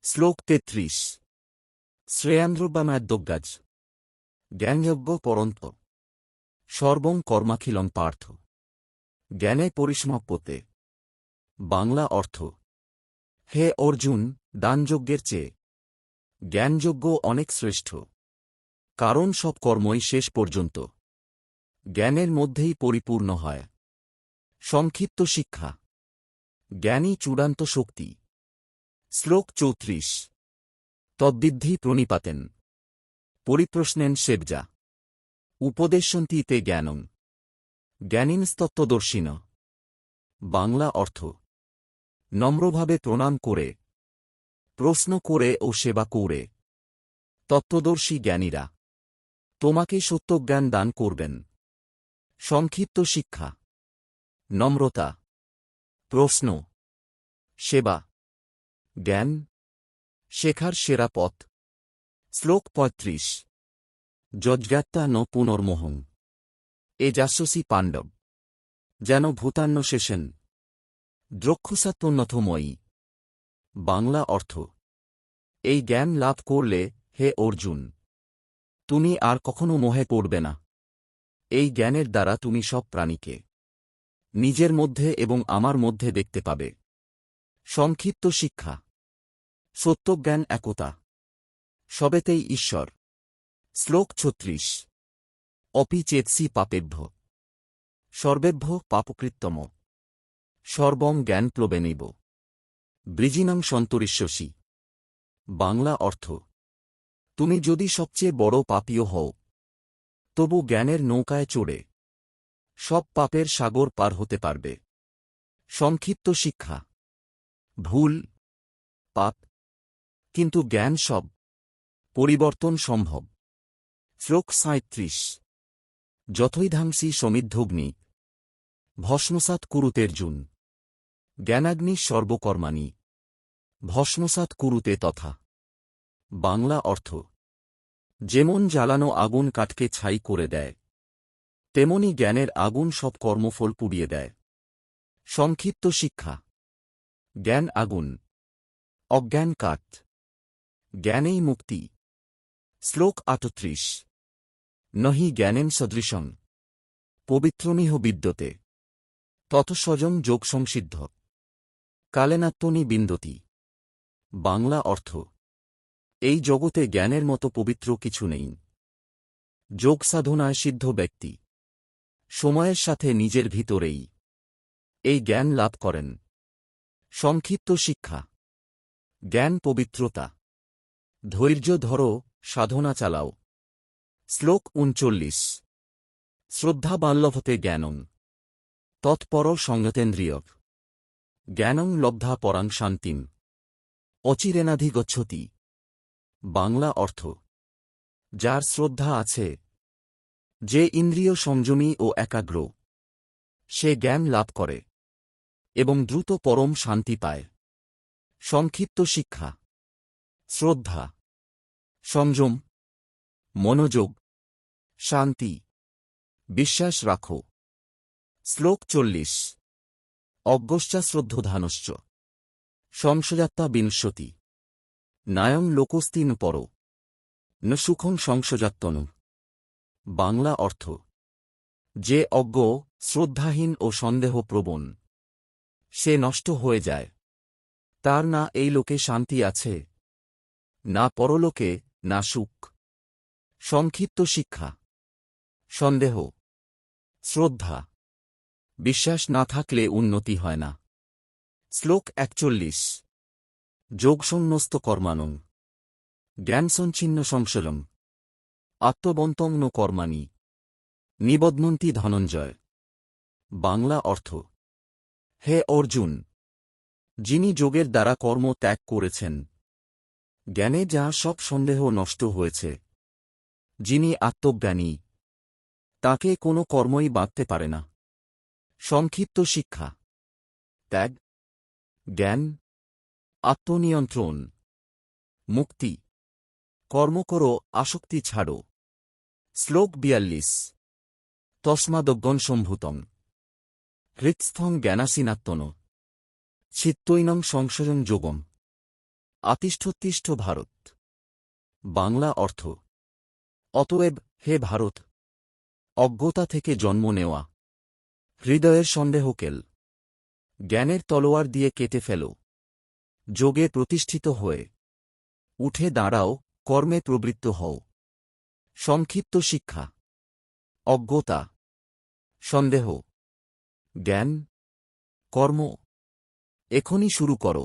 শ্লোক ৩৩। শ্রেয়ান্দ্রব্যামাদ্যোগাজ জ্ঞানযজ্ঞ পরন্ত সর্বং কর্মাখিলং পার্থ জ্ঞানে পরিসমাপ্যতে। বাংলা অর্থ: হে অর্জুন, দানযজ্ঞের চেয়ে জ্ঞানযজ্ঞ অনেক শ্রেষ্ঠ, কারণ সব কর্মই শেষ পর্যন্ত জ্ঞানের মধ্যেই পরিপূর্ণ হয়। সংক্ষিপ্ত শিক্ষা: জ্ঞানই চূড়ান্ত শক্তি। শ্লোক ৩৪। তদ্বিদ্ধি প্রণিপাতেন পরিপ্রশ্নেন সেবজা উপদেশন্তি তে জ্ঞানং জ্ঞানীনস্তত্ত্বদর্শিন। বাংলা অর্থ: নম্রভাবে প্রণাম করে, প্রশ্ন করে ও সেবা করে তত্ত্বদর্শী জ্ঞানীরা তোমাকে সত্যজ্ঞান দান করবেন। সংক্ষিপ্ত শিক্ষা: নম্রতা, প্রশ্ন, সেবা, জ্ঞান শেখার সেরা পথ। শ্লোক ৩৫। যজ্ঞাত্মা ন পুনর্মোহং এ যাস্যসি পাণ্ডব যেন ভূতান্য শেষেন দ্রক্ষসাত্তোন্নথময়ী। বাংলা অর্থ: এই জ্ঞান লাভ করলে, হে অর্জুন, তুমি আর কখনো মোহে পড়বে না। এই জ্ঞানের দ্বারা তুমি সব প্রাণীকে নিজের মধ্যে এবং আমার মধ্যে দেখতে পাবে। সংক্ষিপ্ত শিক্ষা: সত্যজ্ঞান একতা, সবেতেই ঈশ্বর। শ্লোক ৩৬। অপি চেতসি পাপেভ্য সর্বেভ্য পাপকৃত্তম সর্বং জ্ঞানপ্লবেনৈব বৃজিনাং সন্তরিষ্যসি। বাংলা অর্থ: তুমি যদি সবচেয়ে বড় পাপীও হও, তবু জ্ঞানের নৌকায় চড়ে সব পাপের সাগর পার হতে পারবে। সংক্ষিপ্ত শিক্ষা: ভুল, পাপ, কিন্তু জ্ঞান সব পরিবর্তন সম্ভব। শ্লোক ৩৭। যথৈধাংসি সমিদ্ধগ্নি ভস্মসাৎ কুরুতের্জুন জ্ঞানাগ্নি সর্বকর্মাণি ভস্মসাৎ কুরুতে তথা। বাংলা অর্থ: যেমন জ্বালানো আগুন কাঠকে ছাই করে দেয়, তেমনি জ্ঞানের আগুন সব কর্মফল পুড়িয়ে দেয়। সংক্ষিপ্ত শিক্ষা: জ্ঞান আগুন, অজ্ঞান কাঠ, জ্ঞানেই মুক্তি। শ্লোক ৩৮। নহি জ্ঞানেন সদৃশং পবিত্রমিহ বিদ্যতে ততঃসজং যোগসংসিদ্ধ কালেনাত্মনি বিন্দতি। বাংলা অর্থ: এই জগতে জ্ঞানের মতো পবিত্র কিছু নেই। যোগ সাধনায় সিদ্ধ ব্যক্তি সময়ের সাথে নিজের ভিতরেই এই জ্ঞান লাভ করেন। সংক্ষিপ্ত শিক্ষা: জ্ঞান পবিত্রতা, ধৈর্য ধরো, সাধনা চালাও। শ্লোক ৩৯। শ্রদ্ধা বাল্লভতে জ্ঞানং তৎপর সংযতেন্দ্রিয় জ্ঞানং লব্ধা পরাং শান্তিম অচিরেনাধিগচ্ছতি। বাংলা অর্থ: যার শ্রদ্ধা আছে, যে ইন্দ্রিয় সংযমী ও একাগ্র, সে জ্ঞান লাভ করে এবং দ্রুত পরম শান্তি পায়। সংক্ষিপ্ত শিক্ষা: শ্রদ্ধা, সংযম, মনোযোগ, শান্তি, বিশ্বাস রাখো। শ্লোক ৪০। অজ্ঞশ্চা শ্রদ্ধোধানশ্চ সংশয়াত্মা বিংশতি নায়ং লোকস্তিন পর ন সুখং সংশয়াত্মনু। বাংলা অর্থ: যে অজ্ঞ, শ্রদ্ধাহীন ও সন্দেহপ্রবণ, সে নষ্ট হয়ে যায়। তার না এই লোকে শান্তি আছে, না পরলোকে, না সুখ। সংক্ষিপ্ত শিক্ষা: সন্দেহ, শ্রদ্ধা, বিশ্বাস না থাকলে উন্নতি হয় না। শ্লোক ৪১। যোগসন্ন্যস্ত কর্মাণং জ্ঞানসঞ্ছিন্ন সংশয়ং আত্মবন্তং ন কর্মাণি নিবধ্নন্তি ধনঞ্জয়। বাংলা অর্থ: হে অর্জুন, যিনি যোগের দ্বারা কর্ম ত্যাগ করেছেন, জ্ঞানে যা সব সন্দেহ নষ্ট হয়েছে, যিনি আত্মজ্ঞানী, তাকে কোনো কর্মই বাঁধতে পারে না। সংক্ষিপ্ত শিক্ষা: ত্যাগ, জ্ঞান, আত্মনিয়ন্ত্রণ, মুক্তি। কর্ম করো, আসক্তি ছাড়ো। শ্লোক ৪২। তস্মাদজ্ঞং সম্ভূতং হৃৎস্থং জ্ঞানাসিনাত্মনো চিত্তৈনং সংশয়ং যোগম আতিষ্ঠোত্তিষ্ঠ ভারত। বাংলা অর্থ অতএব হে ভারত, অজ্ঞতা থেকে জন্ম নেওয়া, হৃদয়ের সন্দেহকেল জ্ঞানের তলোয়ার দিয়ে কেটে ফেলো, যোগে প্রতিষ্ঠিত হয়ে উঠে দাঁড়াও, কর্মে প্রবৃত্ত হও। সংক্ষিপ্ত শিক্ষা: অজ্ঞতা, সন্দেহ, জ্ঞান, কর্ম। এখনই শুরু করো।